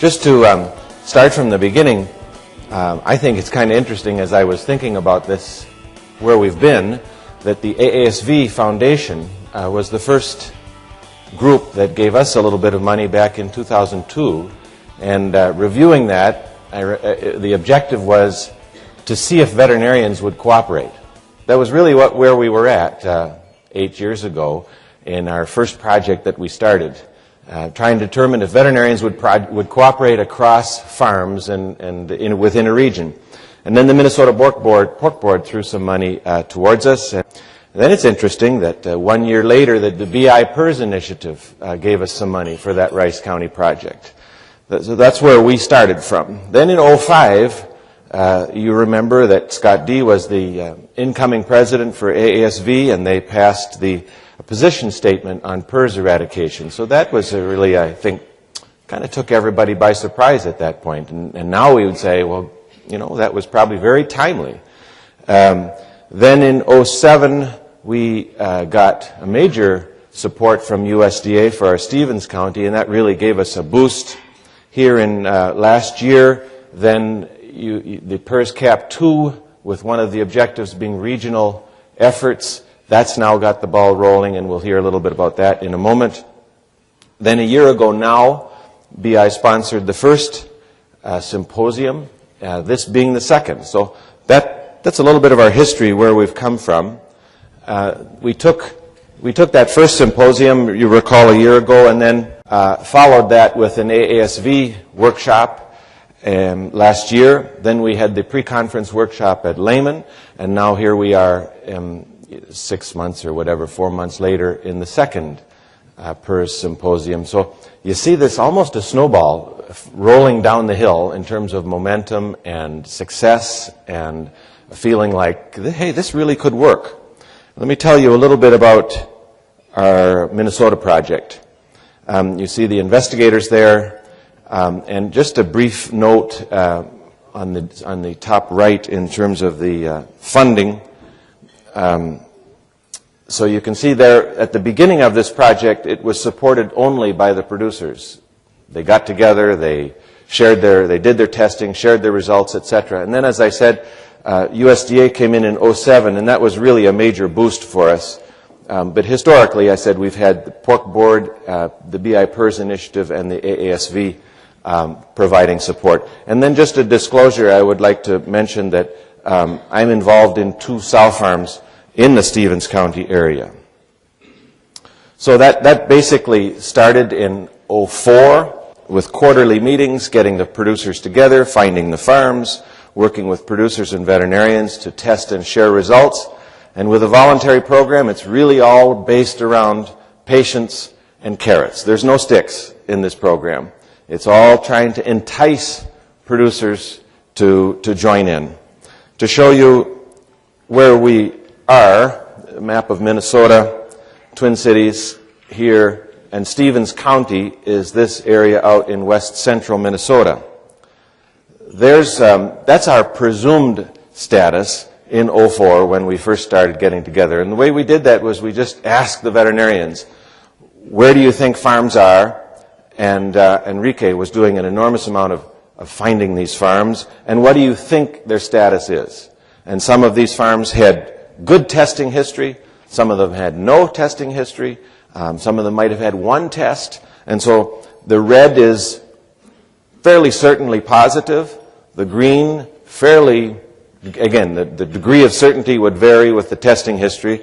Just to start from the beginning, I think it's kind of interesting as I was thinking about this, where we've been, that the AASV Foundation was the first group that gave us a little bit of money back in 2002. And reviewing that, the objective was to see if veterinarians would cooperate. That was really where we were at 8 years ago in our first project that we started, trying to determine if veterinarians would cooperate across farms and within a region. And then the Minnesota Pork Board threw some money towards us. And then it's interesting that 1 year later that the PRRS initiative gave us some money for that Rice County project. So that's where we started from. Then in 2005, you remember that Scott D. was the incoming president for AASV, and they passed the position statement on PRRS eradication. So that was really, I think, kind of took everybody by surprise at that point. And now we would say, well, you know, that was probably very timely. Then in 2007, we got a major support from USDA for our Stevens County, and that really gave us a boost. Here in last year, then the PRRS Cap 2, with one of the objectives being regional efforts, that's now got the ball rolling, and we'll hear a little bit about that in a moment. Then a year ago now, BI sponsored the first symposium, this being the second. So that's a little bit of our history, where we've come from. We took that first symposium, you recall, a year ago, and then followed that with an AASV workshop last year. Then we had the pre-conference workshop at Lehman, and now here we are 6 months or whatever, 4 months later in the second PRRS symposium. So you see this almost a snowball rolling down the hill in terms of momentum and success and a feeling like, hey, this really could work. Let me tell you a little bit about our Minnesota project. You see the investigators there, and just a brief note on the top right in terms of the funding. So you can see there at the beginning of this project, it was supported only by the producers. They got together, they did their testing, shared their results, etc. And then, as I said, USDA came in 2007, and that was really a major boost for us. But historically, I said, we've had the Pork Board, the BI PRRS initiative, and the AASV providing support. And then just a disclosure, I would like to mention that I'm involved in 2 sow farms in the Stevens County area. So that basically started in 2004 with quarterly meetings, getting the producers together, finding the farms, working with producers and veterinarians to test and share results. And with a voluntary program, it's really all based around patience and carrots. There's no sticks in this program. It's all trying to entice producers to join in. To show you where we are, a map of Minnesota, Twin Cities here, and Stevens County is this area out in west central Minnesota. That's our presumed status in 2004 when we first started getting together. And the way we did that was we just asked the veterinarians, where do you think farms are? And Enrique was doing an enormous amount of finding these farms. And what do you think their status is? And some of these farms had good testing history. Some of them had no testing history. Some of them might have had 1 test. And so the red is fairly certainly positive. The green, fairly, again, the degree of certainty would vary with the testing history,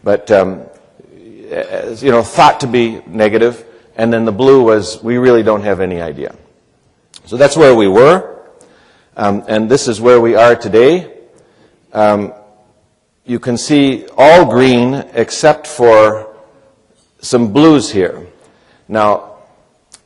but, thought to be negative. And then the blue was, we really don't have any idea. So that's where we were, and this is where we are today. You can see all green except for some blues here. Now,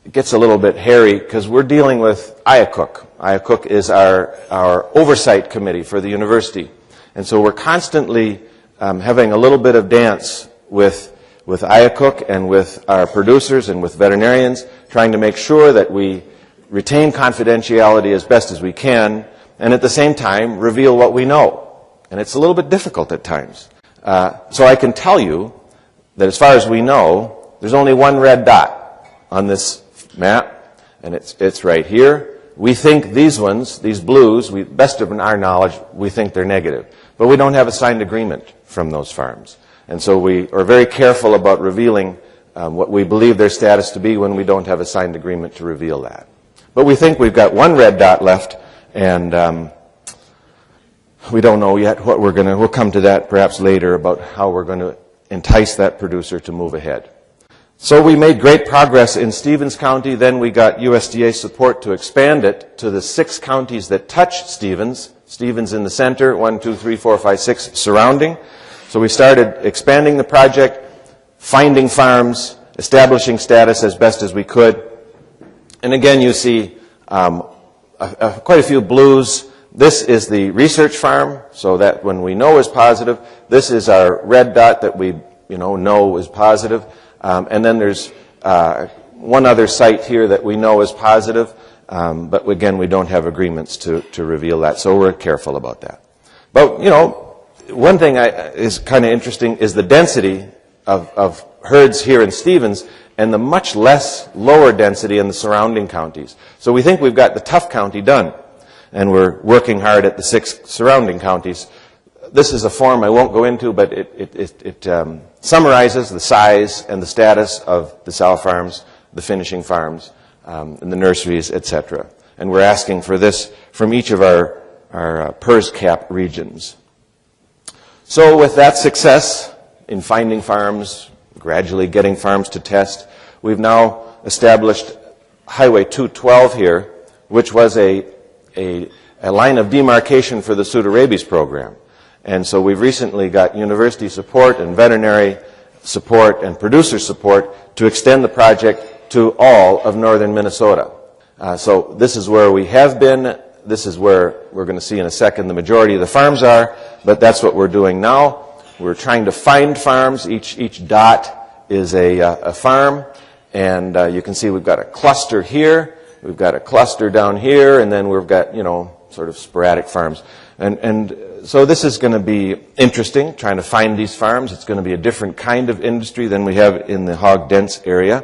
it gets a little bit hairy because we're dealing with IACUC. IACUC is our oversight committee for the university. And so we're constantly having a little bit of dance with IACUC and with our producers and with veterinarians, trying to make sure that we retain confidentiality as best as we can, and at the same time reveal what we know. And it's a little bit difficult at times. So I can tell you that as far as we know, there's only 1 red dot on this map, and it's right here. We think these ones, these blues, best of our knowledge, we think they're negative. But we don't have a signed agreement from those farms. And so we are very careful about revealing what we believe their status to be when we don't have a signed agreement to reveal that. But we think we've got one red dot left, and we don't know yet what we'll come to that perhaps later about how we're going to entice that producer to move ahead. So we made great progress in Stevens County. Then we got USDA support to expand it to the 6 counties that touch Stevens. Stevens in the center, 1, 2, 3, 4, 5, 6 surrounding. So we started expanding the project, finding farms, establishing status as best as we could. And again, you see quite a few blues. This is the research farm, so that when we know is positive. This is our red dot that we know is positive. And then there's one other site here that we know is positive, but again, we don't have agreements to reveal that, so we're careful about that. But, one thing is kind of interesting is the density of herds here in Stevens and the much lower density in the surrounding counties. So we think we've got the tough county done, and we're working hard at the 6 surrounding counties. This is a form I won't go into, but it summarizes the size and the status of the sow farms, the finishing farms, and the nurseries, etc. And we're asking for this from each of our PRRS cap regions. So with that success in finding farms, gradually getting farms to test, we've now established Highway 212 here, which was a line of demarcation for the pseudorabies program. And so we've recently got university support and veterinary support and producer support to extend the project to all of northern Minnesota. So this is where we have been. This is where we're going to see in a second the majority of the farms are, but that's what we're doing now. We're trying to find farms. Each dot is a farm, and you can see we've got a cluster here, we've got a cluster down here, and then we've got, sort of sporadic farms. And so this is going to be interesting, trying to find these farms. It's going to be a different kind of industry than we have in the hog-dense area.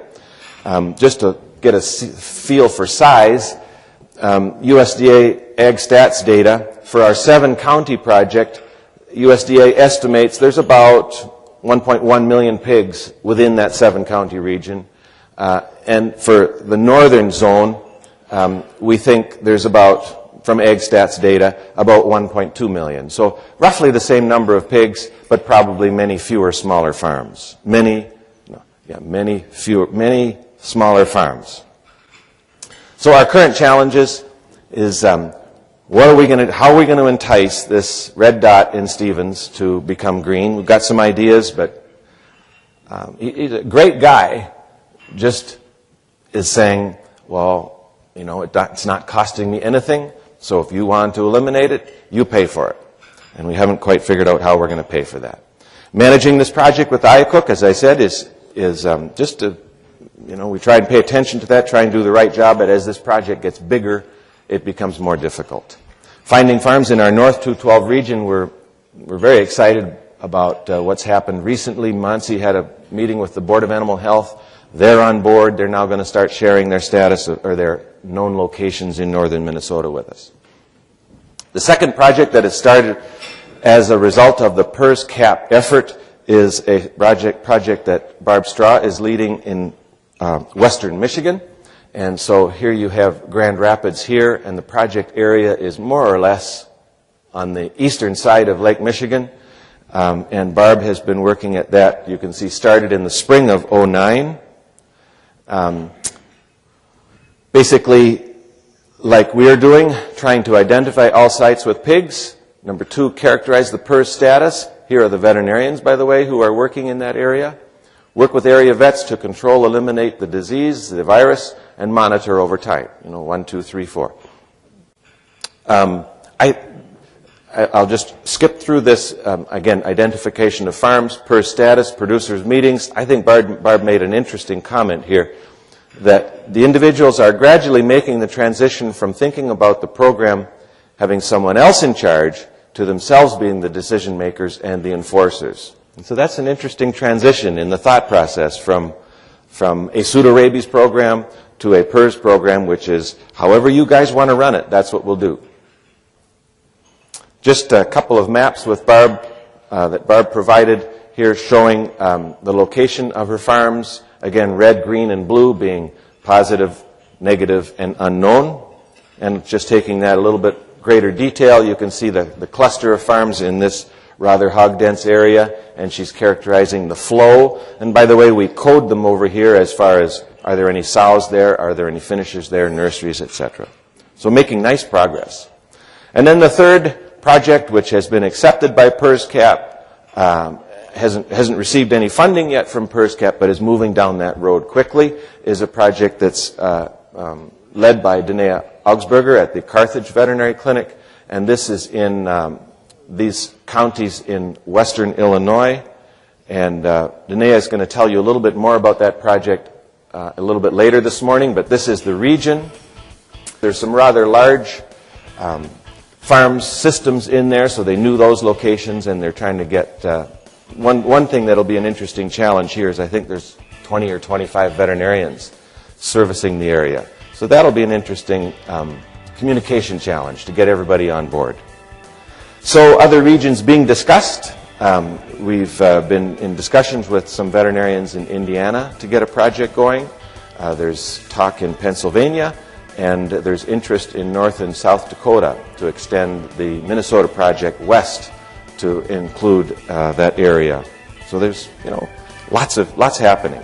Just to get a feel for size, USDA Ag Stats data for our 7-county project, USDA estimates there's about 1.1 million pigs within that 7-county region. And for the northern zone, we think there's about, from Ag Stats data, about 1.2 million. So roughly the same number of pigs, but probably many fewer smaller farms. Many smaller farms. So our current challenges is how are we going to entice this red dot in Stevens to become green? We've got some ideas, but he's a great guy. Just is saying, well, it's not costing me anything. So if you want to eliminate it, you pay for it. And we haven't quite figured out how we're going to pay for that. Managing this project with IACUC, as I said, is just to, we try and pay attention to that, try and do the right job, but as this project gets bigger, it becomes more difficult. Finding farms in our North 212 region, we're very excited about what's happened recently. Muncie had a meeting with the Board of Animal Health. They're on board. They're now going to start sharing their status or their known locations in northern Minnesota with us. The second project that has started as a result of the PRRS cap effort is a project that Barb Straw is leading in western Michigan. And so here you have Grand Rapids here, and the project area is more or less on the eastern side of Lake Michigan. And Barb has been working at that, you can see, started in the spring of 2009. Basically, like we're doing, trying to identify all sites with pigs. Number 2, characterize the PRRS status. Here are the veterinarians, by the way, who are working in that area. Work with area vets to control, eliminate the disease, the virus, and monitor over time. 1, 2, 3, 4. I'll just skip through this. Again, identification of farms, PRRS status, producers' meetings. I think Barb made an interesting comment here that the individuals are gradually making the transition from thinking about the program having someone else in charge to themselves being the decision makers and the enforcers. And so that's an interesting transition in the thought process from from a pseudorabies program to a PRRS program, which is however you guys want to run it, that's what we'll do. Just a couple of maps with Barb that Barb provided here showing the location of her farms. Again, red, green, and blue being positive, negative, and unknown. And just taking that a little bit greater detail, you can see the cluster of farms in this rather hog-dense area, and she's characterizing the flow. And by the way, we code them over here as far as are there any sows there, are there any finishers there, nurseries, etc. So making nice progress. And then the third project, which has been accepted by PRRS CAP, hasn't received any funding yet from PRRS CAP, but is moving down that road quickly, is a project that's led by Danae Augsburger at the Carthage Veterinary Clinic, and this is in these counties in western Illinois. And Danae is going to tell you a little bit more about that project a little bit later this morning, but this is the region. There's some rather large farm systems in there, so they knew those locations, and they're trying to get... One thing that'll be an interesting challenge here is I think there's 20 or 25 veterinarians servicing the area. So that'll be an interesting communication challenge to get everybody on board. So other regions being discussed. We've been in discussions with some veterinarians in Indiana to get a project going. There's talk in Pennsylvania, and there's interest in North and South Dakota to extend the Minnesota project west to include that area. So there's, lots happening.